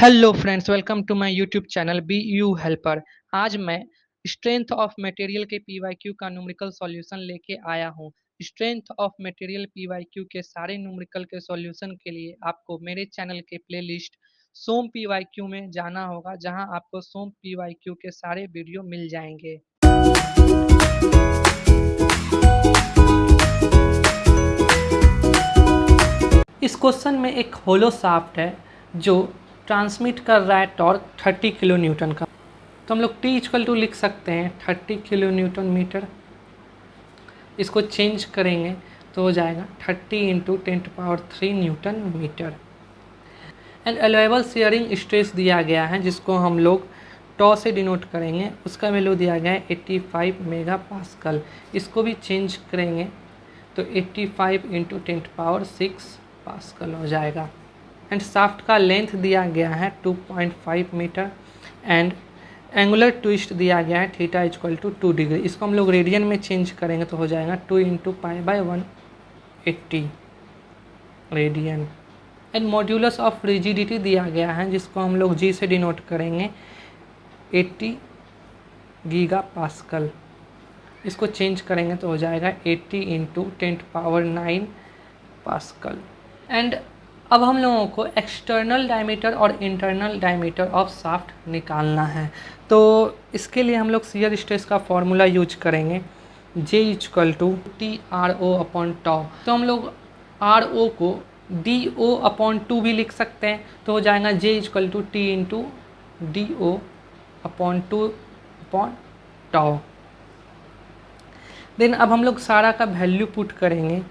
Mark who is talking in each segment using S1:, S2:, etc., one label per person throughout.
S1: Hello friends, welcome to my YouTube channel B U helper. आज मैं strength of material के PYQ का numerical solution लेके आया हूँ। स्ट्रेंथ ऑफ मटेरियल पीवाईक्यू के सारे न्यूमेरिकल के सॉल्यूशन के लिए आपको मेरे चैनल के प्लेलिस्ट सोम पीवाईक्यू में जाना होगा, जहां आपको सोम पीवाईक्यू के सारे वीडियो मिल जाएंगे। इस क्वेश्चन में एक होलो शाफ्ट है जो ट्रांसमिट कर रहा है टॉर्क 30 किलो न्यूटन का। तो हम लोग T इक्वल टू लिख सकते हैं 30 किलो न्यूटन मीटर। इसको चेंज करेंगे तो हो जाएगा 30 into 10⁻³ newton metre. And allowable shearing stress दिया गया है, जिसको हम लोग टॉ से डिनोट करेंगे। उसका वैल्यू दिया गया है 85 मेगा पास्कल। इसको भी चेंज करेंगे तो 85 इंटू 10⁻6 पास्कल हो जाएगा। एंड शाफ्ट का लेंथ दिया गया है 2.5 मीटर एंड एंगुलर ट्विस्ट दिया गया है थीटा इक्वल टू 2 डिग्री। इसको हम लोग रेडियन में चेंज करेंगे तो हो जाएगा 2 into π/180 radian. And modulus of rigidity दिया गया है, जिसको हम लोग जी से डिनोट करेंगे 80 गीगा पास्कल। इसको चेंज करेंगे तो हो जाएगा 80 इंटू 10⁻9 पास्कल। एंड अब हम लोगों को एक्सटर्नल डायमीटर और इंटरनल डायमीटर ऑफ शाफ्ट निकालना है। तो इसके लिए हम लोग शियर स्ट्रेस का फॉर्मूला यूज करेंगे, J इक्वल टू TRO/τ। तो हम लोग RO को DO/2 भी लिख सकते हैं, तो हो जाएगा J equal to T into DO/2/τ। Then अब हम लोग सारा का वैल्यू पुट करेंगे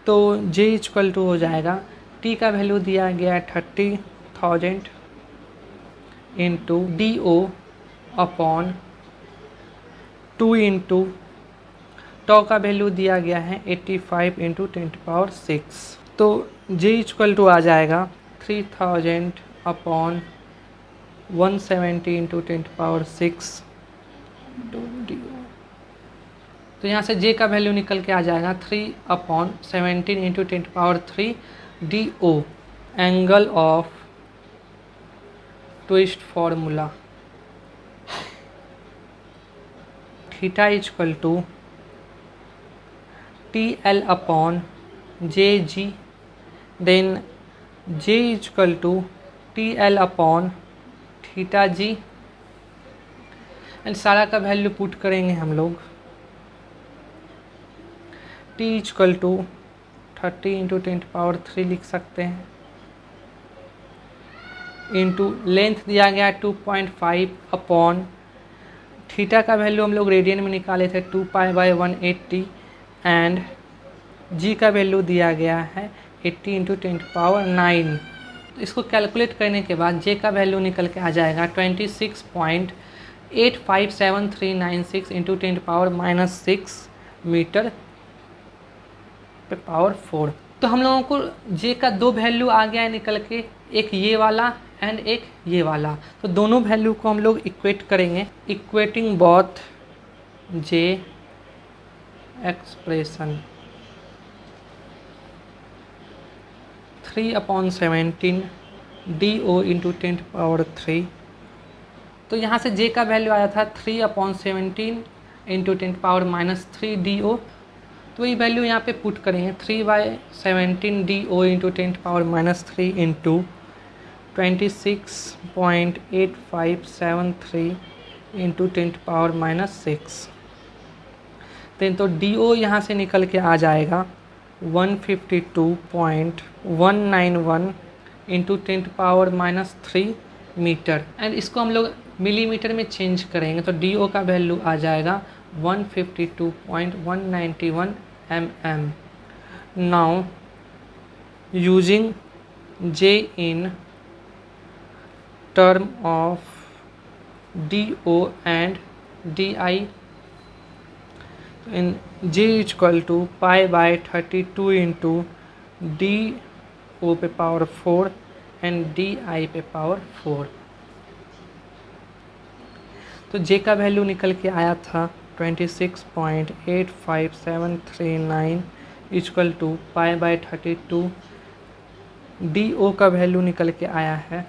S1: तो J इक्वल टू हो जाएगा, T का वैल्यू दिया गया है 30,000 इंटू DO/2 इंटू टॉ का वैल्यू दिया गया है 85 इंटू 10⁻6। तो J इक्वल टू आ जाएगा 3000/170 इंटू 10⁻6 DO। तो यहाँ से J का वैल्यू निकल के आ जाएगा 3/17 into 10⁻3 DO। Angle of twist formula theta equal to TL/JG। Then J equal to TL/θG। And सारा का वैल्यू पुट करेंगे हम लोग। T इक्वल टू 30 इंटू 10⁻3 लिख सकते हैं, इंटू लेंथ दिया गया 2.5 अपॉन थीटा का वैल्यू हम लोग रेडियन में निकाले थे 2π/180 एंड G का वैल्यू दिया गया है 80 इंटू 10⁻9। इसको कैलकुलेट करने के बाद J का वैल्यू निकल के आ जाएगा 26.857396 इंटू 10⁻6 मीटर पे पावर 4। तो हम लोगों को J का दो वैल्यू आ गया है निकल के, एक ये वाला एंड एक ये वाला। तो दोनों वैल्यू को हम लोग इक्वेट करेंगे। Equating both J expression 3/17 DO into 10⁻3। तो यहाँ से J का वैल्यू आया था 3/17 इंटू 10⁻³ DO। तो ये वैल्यू यहाँ पे पुट करेंगे 3/17 DO इंटू 10⁻³ इंटू 26.8573 इंटू 10⁻6। तो DO यहाँ से निकल के आ जाएगा 152.191 इंटू 10⁻³ मीटर। एंड इसको हम लोग मिलीमीटर में चेंज करेंगे तो DO का वैल्यू आ जाएगा 152.191 mm। Now using J in term of DO and DI, in J equal to π/32 into DO पे पावर 4 एंड DI पे पावर 4। तो J का वैल्यू निकल के आया था 26.85739 इक्वल टू π/32। DO का वैल्यू निकल के आया है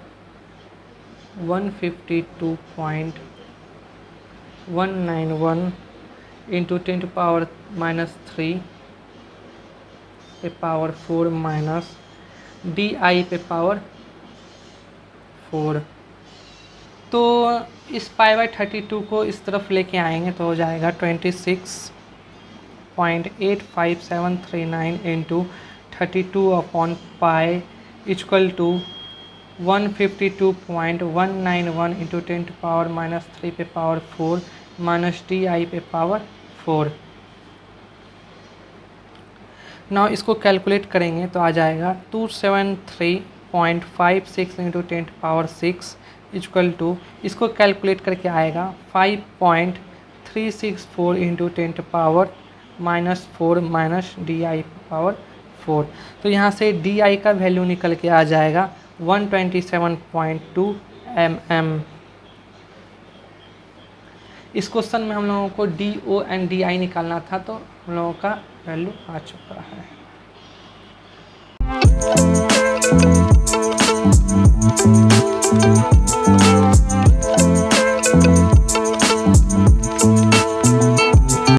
S1: 152.191 इंटू 10⁻³ पे पावर 4 माइनस DI पे पावर 4। तो इस π/32 को इस तरफ लेके आएंगे तो हो जाएगा 26.85739 इंटू 32/π इक्वल टू 152.191 इंटू 10⁻³ पे पावर 4 माइनस DI पे पावर 4। नाउ इसको कैलकुलेट करेंगे तो आ जाएगा 273.56 इंटू 10⁻6 इक्वल टू, इसको कैलकुलेट करके आएगा 5.364 इंटू 10⁻⁻4 माइनस DI पावर 4। तो यहाँ से DI का वैल्यू निकल के आ जाएगा 127.2 mm। इस क्वेश्चन में हम लोगों को DO एंड DI निकालना था, तो हम लोगों का वैल्यू आ चुका है।